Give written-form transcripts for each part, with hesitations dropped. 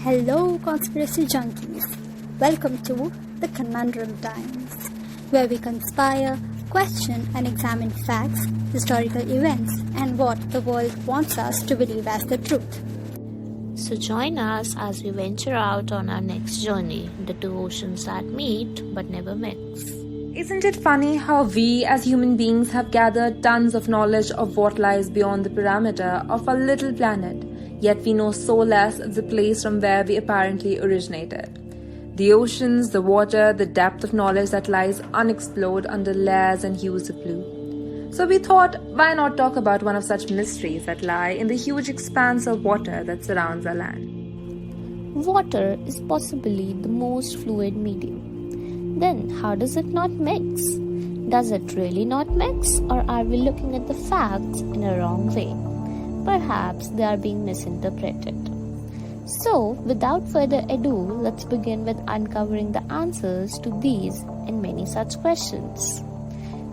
Hello, conspiracy junkies. Welcome to the Conundrum Times, where we conspire, question, and examine facts, historical events, and what the world wants us to believe as the truth. So join us as we venture out on our next journey, the two oceans that meet but never mix. Isn't it funny how we as human beings have gathered tons of knowledge of what lies beyond the parameter of our little planet, yet we know so less of the place from where we apparently originated? The oceans, the water, the depth of knowledge that lies unexplored under layers and hues of blue. So we thought, why not talk about one of such mysteries that lie in the huge expanse of water that surrounds our land? Water is possibly the most fluid medium. Then how does it not mix? Does it really not mix, or are we looking at the facts in a wrong way? Perhaps they are being misinterpreted. So, without further ado, let's begin with uncovering the answers to these and many such questions.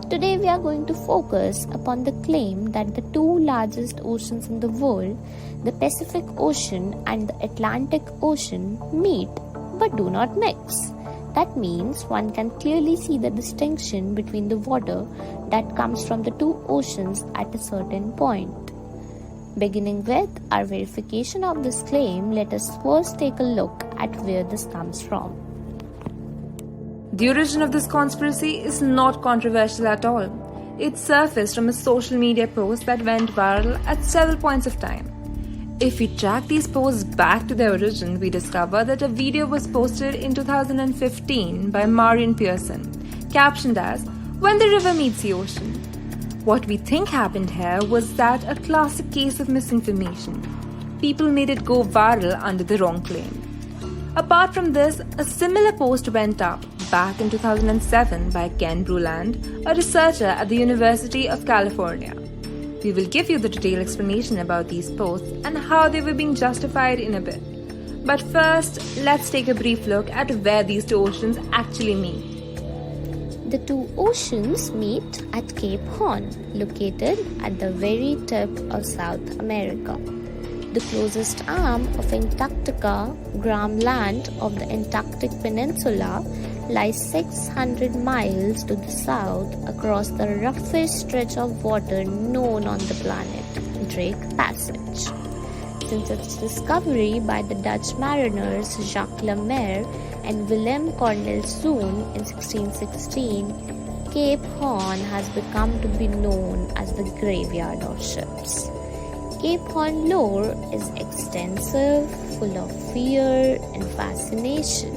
Today we are going to focus upon the claim that the two largest oceans in the world, the Pacific Ocean and the Atlantic Ocean, meet but do not mix. That means one can clearly see the distinction between the water that comes from the two oceans at a certain point. Beginning with our verification of this claim, let us first take a look at where this comes from. The origin of this conspiracy is not controversial at all. It surfaced from a social media post that went viral at several points of time. If we track these posts back to their origin, we discover that a video was posted in 2015 by Marian Pearson, captioned as, "When the river meets the ocean." What we think happened here was that a classic case of misinformation. People made it go viral under the wrong claim. Apart from this, a similar post went up back in 2007 by Ken Bruland, a researcher at the University of California. We will give you the detailed explanation about these posts and how they were being justified in a bit. But first, let's take a brief look at where these two oceans actually meet. The two oceans meet at Cape Horn, located at the very tip of South America. The closest arm of Antarctica, Graham Land of the Antarctic Peninsula, lies 600 miles to the south across the roughest stretch of water known on the planet, Drake Passage. Since its discovery by the Dutch mariners Jacques Lemaire and Willem Cornel Zoon in 1616, Cape Horn has become to be known as the graveyard of ships. Cape Horn lore is extensive, full of fear and fascination,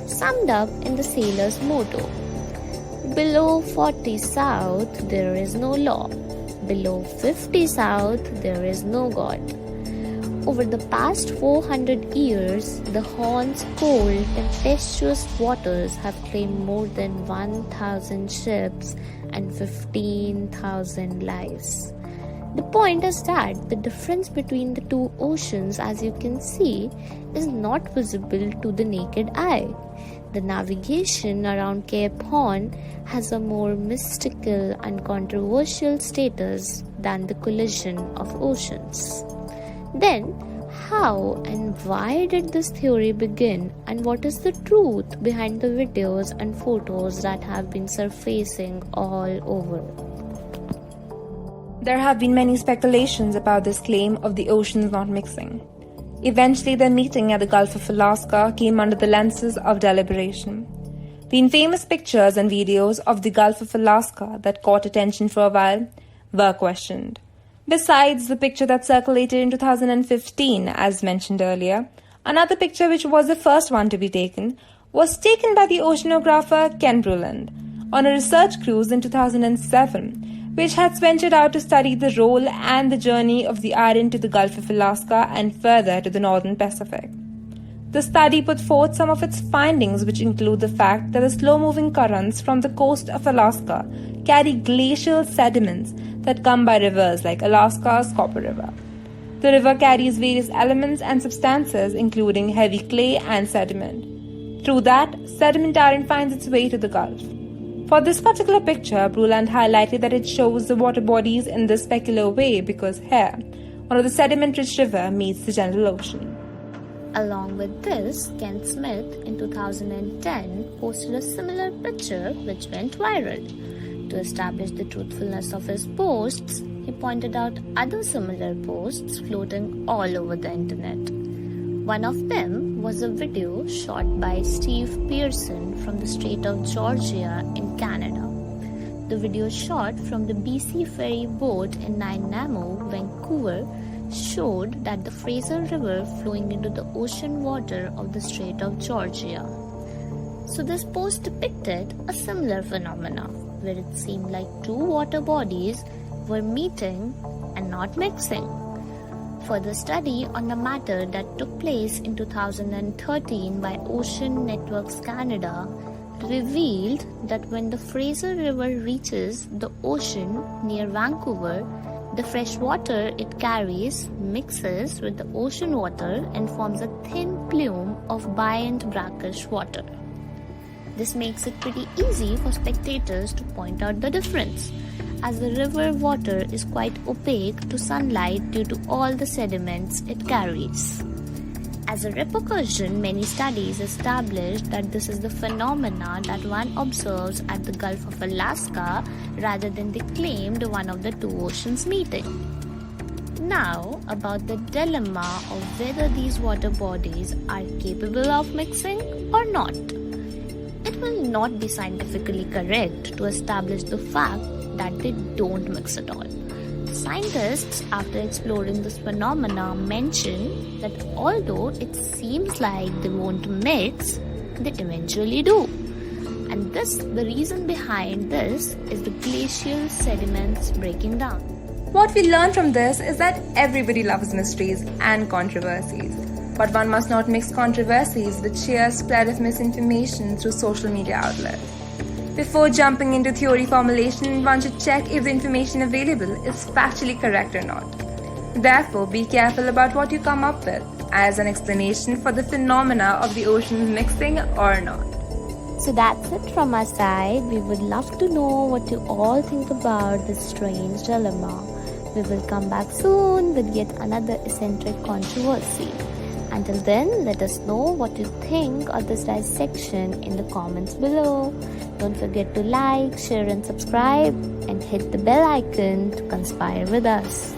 summed up in the sailor's motto: below 40 south there is no law, below 50 south there is no God. Over the past 400 years, the Horn's cold, tempestuous waters have claimed more than 1,000 ships and 15,000 lives. The point is that the difference between the two oceans, as you can see, is not visible to the naked eye. The navigation around Cape Horn has a more mystical and controversial status than the collision of oceans. Then, how and why did this theory begin, and what is the truth behind the videos and photos that have been surfacing all over? There have been many speculations about this claim of the oceans not mixing. Eventually, their meeting at the Gulf of Alaska came under the lenses of deliberation. The infamous pictures and videos of the Gulf of Alaska that caught attention for a while were questioned. Besides the picture that circulated in 2015, as mentioned earlier, another picture, which was the first one to be taken, was taken by the oceanographer Ken Bruland on a research cruise in 2007, which had ventured out to study the role and the journey of the iron to the Gulf of Alaska and further to the northern Pacific. The study put forth some of its findings, which include the fact that the slow-moving currents from the coast of Alaska carry glacial sediments that come by rivers like Alaska's Copper River. The river carries various elements and substances, including heavy clay and sediment. Through that, sediment iron finds its way to the Gulf. For this particular picture, Bruland highlighted that it shows the water bodies in this peculiar way because here, one of the sediment-rich river meets the general ocean. Along with this, Ken Smith in 2010 posted a similar picture which went viral. To establish the truthfulness of his posts, he pointed out other similar posts floating all over the internet. One of them was a video shot by Steve Pearson from the state of Georgia in Canada. The video shot from the BC ferry boat in Nanaimo, Vancouver, showed that the Fraser River flowing into the ocean water of the Strait of Georgia. So this post depicted a similar phenomena, where it seemed like two water bodies were meeting and not mixing. Further study on the matter that took place in 2013 by Ocean Networks Canada revealed that when the Fraser River reaches the ocean near Vancouver, the fresh water it carries mixes with the ocean water and forms a thin plume of buoyant brackish water. This makes it pretty easy for spectators to point out the difference, as the river water is quite opaque to sunlight due to all the sediments it carries. As a repercussion, many studies established that this is the phenomena that one observes at the Gulf of Alaska rather than the claimed one of the two oceans meeting. Now, about the dilemma of whether these water bodies are capable of mixing or not. It will not be scientifically correct to establish the fact that they don't mix at all. Scientists, after exploring this phenomena, mention that although it seems like they won't mix, they eventually do. And the reason behind this is the glacial sediments breaking down. What we learn from this is that everybody loves mysteries and controversies. But one must not mix controversies with sheer spread of misinformation through social media outlets. Before jumping into theory formulation, one should check if the information available is factually correct or not. Therefore, be careful about what you come up with as an explanation for the phenomena of the oceans mixing or not. So that's it from our side. We would love to know what you all think about this strange dilemma. We will come back soon with yet another eccentric controversy. Until then, let us know what you think of this dissection in the comments below. Don't forget to like, share and subscribe and hit the bell icon to conspire with us.